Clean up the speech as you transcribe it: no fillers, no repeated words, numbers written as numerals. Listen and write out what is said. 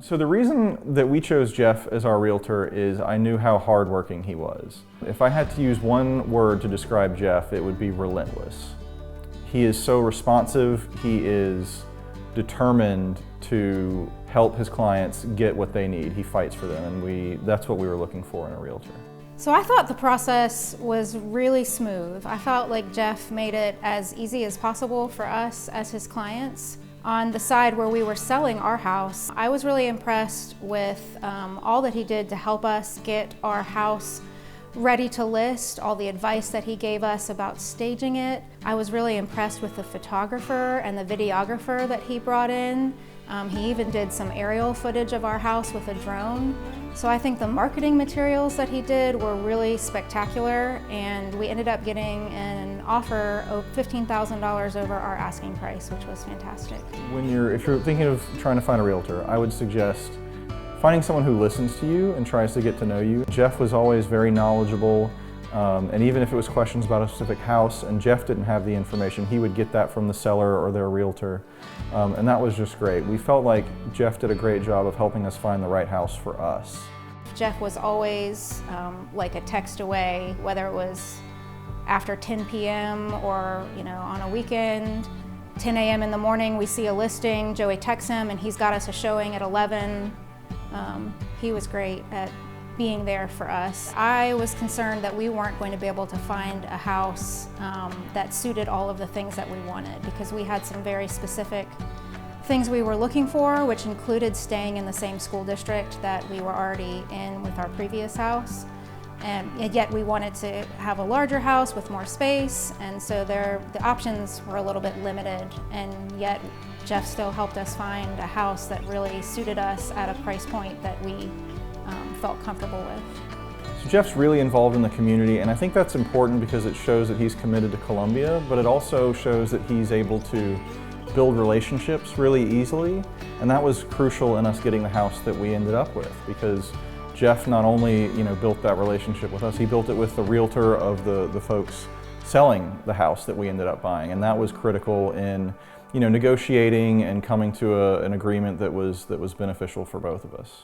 So the reason that we chose Jeff as our realtor is I knew how hardworking he was. If I had to use one word to describe Jeff, it would be relentless. He is so responsive, he is determined to help his clients get what they need. He fights for them, and that's what we were looking for in a realtor. So I thought the process was really smooth. I felt like Jeff made it as easy as possible for us as his clients. On the side where we were selling our house, I was really impressed with all that he did to help us get our house ready to list, all the advice that he gave us about staging it. I was really impressed with the photographer and the videographer that he brought in. He even did some aerial footage of our house with a drone. So I think the marketing materials that he did were really spectacular, and we ended up getting an offer of $15,000 over our asking price, which was fantastic. If you're thinking of trying to find a realtor, I would suggest finding someone who listens to you and tries to get to know you. Jeff was always very knowledgeable, and even if it was questions about a specific house and Jeff didn't have the information, he would get that from the seller or their realtor, and that was just great. We felt like Jeff did a great job of helping us find the right house for us. Jeff was always like a text away, whether it was after 10 p.m. or on a weekend. 10 a.m. in the morning, we see a listing, Joey texts him and he's got us a showing at 11. He was great at being there for us. I was concerned that we weren't going to be able to find a house that suited all of the things that we wanted, because we had some very specific things we were looking for, which included staying in the same school district that we were already in with our previous house. And yet we wanted to have a larger house with more space, and so the options were a little bit limited, and yet Jeff still helped us find a house that really suited us at a price point that we felt comfortable with. So Jeff's really involved in the community, and I think that's important because it shows that he's committed to Columbia, but it also shows that he's able to build relationships really easily, and that was crucial in us getting the house that we ended up with, because Jeff not only built that relationship with us, he built it with the realtor of the folks selling the house that we ended up buying, and that was critical in negotiating and coming to an agreement that was beneficial for both of us.